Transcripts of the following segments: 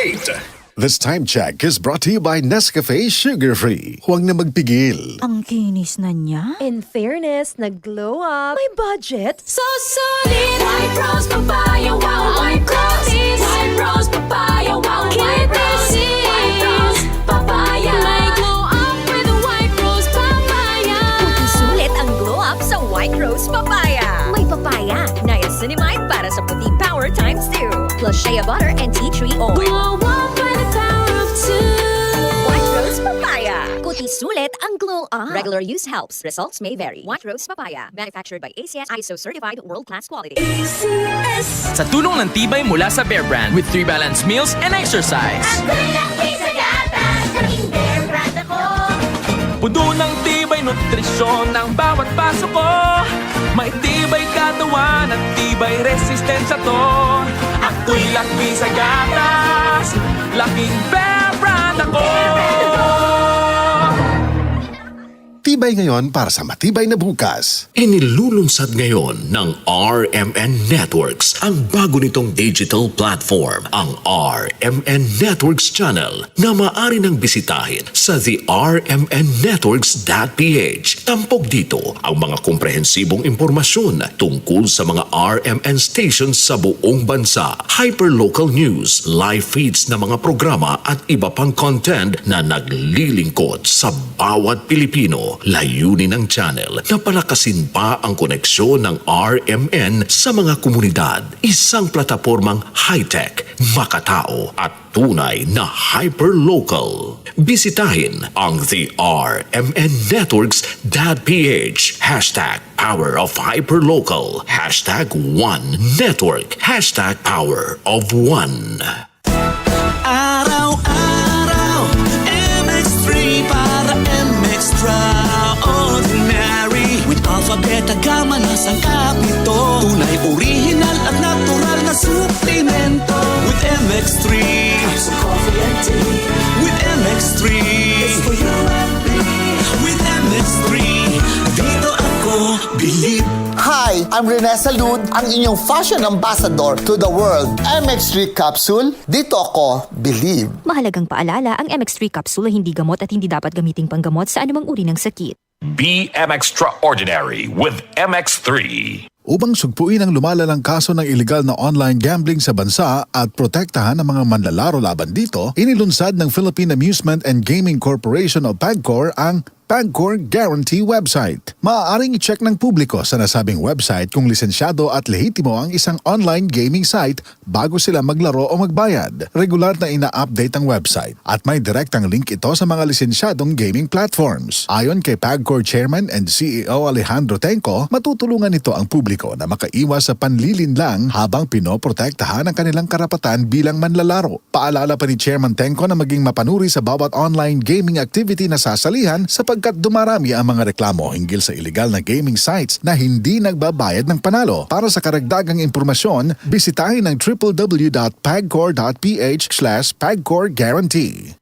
date. This time check is brought to you by Nescafe Sugar Free. Huwag na magpigil. Ang kinis na niya. In fairness, nag-glow up. May budget. So solid. White Rose Papaya, wow, White Rose. White Rose Papaya, wow, White Rose. White Rose Papaya. May glow up with White Rose Papaya. Puti sulit ang glow up sa White Rose Papaya. May papaya, niacinamide para sa puti power times 2. Plus shea butter and tea tree oil. Glow up by the power of 2. White Rose Papaya. Puti sulit ang glow up. Regular use helps. Results may vary. White Rose Papaya. Manufactured by ACS ISO certified world-class quality. Sa tulong ng tibay mula sa Bear Brand with 3 balanced meals and exercise. Puno ng tibay nutrisyon ng bawat paso ko. May tibay katawan at tibay resistensya to. Ako'y laki sa gatas, laking Bear Brand ako. Tibay ngayon para sa matibay na bukas. Inilulunsad ngayon ng RMN Networks ang bago nitong digital platform, ang RMN Networks Channel na maaari nang bisitahin sa thermnnetworks.ph. Tampok dito ang mga komprehensibong impormasyon tungkol sa mga RMN stations sa buong bansa, hyperlocal news, live feeds na mga programa at iba pang content na naglilingkod sa bawat Pilipino. Layunin ng channel na palakasin pa ang koneksyon ng RMN sa mga komunidad. Isang platapormang high-tech, makatao at tunay na hyperlocal. Bisitahin ang thermnnetworks.ph. Hashtag Power of Hyperlocal. Hashtag One Network. Hashtag Power of One. Araw-araw, MX3 para extraordinary. With alpha, beta, gamma na sangkap nito. Tunay, original at natural na suplemento. With MX3, so coffee and tea. With MX3, it's for you and me. With MX3, dito ako believe. Hi, I'm Rene Salud, ang inyong fashion ambassador to the world. MX3 capsule, dito ako believe. Mahalagang paalala, ang MX3 capsule ay hindi gamot at hindi dapat gamiting panggamot sa anumang uri ng sakit. Be extraordinary with MX3. Upang sugpuin ang lumalalang kaso ng illegal na online gambling sa bansa at protektahan ang mga manlalaro laban dito, inilunsad ng Philippine Amusement and Gaming Corporation o PAGCOR ang PAGCOR Guarantee website. Maaaring i-check ng publiko sa nasabing website kung lisensyado at lehitimo ang isang online gaming site bago sila maglaro o magbayad. Regular na ina-update ang website at may direktang link ito sa mga lisensyadong gaming platforms. Ayon kay PAGCOR Chairman and CEO Alejandro Tenco, matutulungan nito ang publiko na makaiwas sa panlilinlang habang pinoprotektahan ang kanilang karapatan bilang manlalaro. Paalala pa ni Chairman Tenco na maging mapanuri sa bawat online gaming activity na sasalihan sapagkat dumarami ang mga reklamo hinggil sa illegal na gaming sites na hindi nagbabayad ng panalo. Para sa karagdagang impormasyon, bisitahin ang www.pagcor.ph/pagcorguarantee.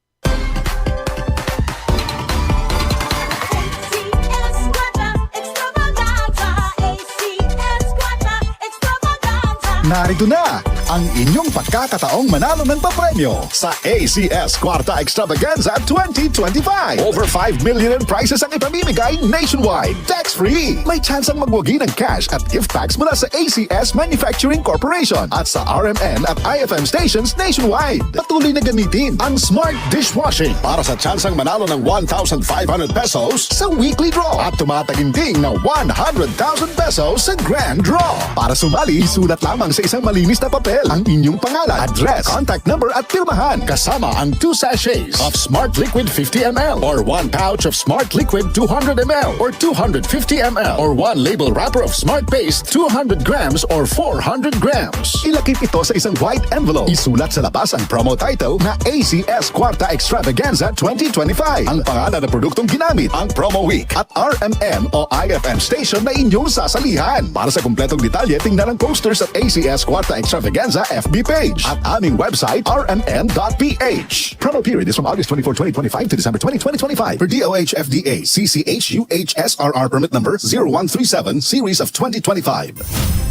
Narito na ang inyong pagkakataong manalo ng papremyo sa ACS Kwarta Extravaganza 2025. Over 5 million in prizes ang ipamimigay nationwide. Tax-free. May chance ang magwagi ng cash at gift packs mula sa ACS Manufacturing Corporation at sa RMN at IFM stations nationwide. Patuloy na gamitin ang Smart Dishwashing para sa chance ang manalo ng 1,500 pesos sa weekly draw at tumataginting na 100,000 pesos sa grand draw. Para sumali, sulat lamang sa isang malinis na papel ang inyong pangalan, address, contact number at pirmahan kasama ang 2 sachets of Smart Liquid 50ml or 1 pouch of Smart Liquid 200ml or 250ml or 1 label wrapper of Smart Paste 200 grams or 400 grams. Ilakip ito sa isang white envelope. Isulat sa labas ang promo title na ACS Kwarta Extravaganza 2025. Ang pangalan ng produktong ginamit, ang promo week at RMN o IFM station na inyong sasalihan. Para sa kumpletong detalye, tingnan ang posters at ACS Kwarta Extravaganza Extravaganza FB page at aming website rmn.ph. Promo period is from August 24, 2025 to December 20, 2025 for DOH FDA CCH-UHSRR permit number 0137 series of 2025.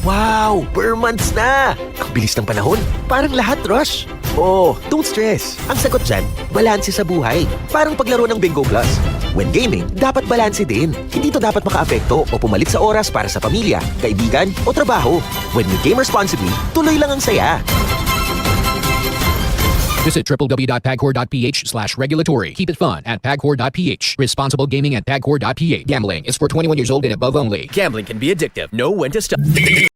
Wow! Per months na! Ang bilis ng panahon. Parang lahat rush. Oh, don't stress. Ang sagot dyan, balanse sa buhay. Parang paglaro ng Bingo Plus. When gaming, dapat balanse din. Hindi to dapat makaapekto o pumalit sa oras para sa pamilya, kaibigan o trabaho. When you game responsibly, tuloy lang ang saya. Visit www.pagcor.ph/regulatory. Keep it fun at pagcor.ph. Responsible gaming at pagcor.ph. Gambling is for 21 years old and above only. Gambling can be addictive. Know when to stop.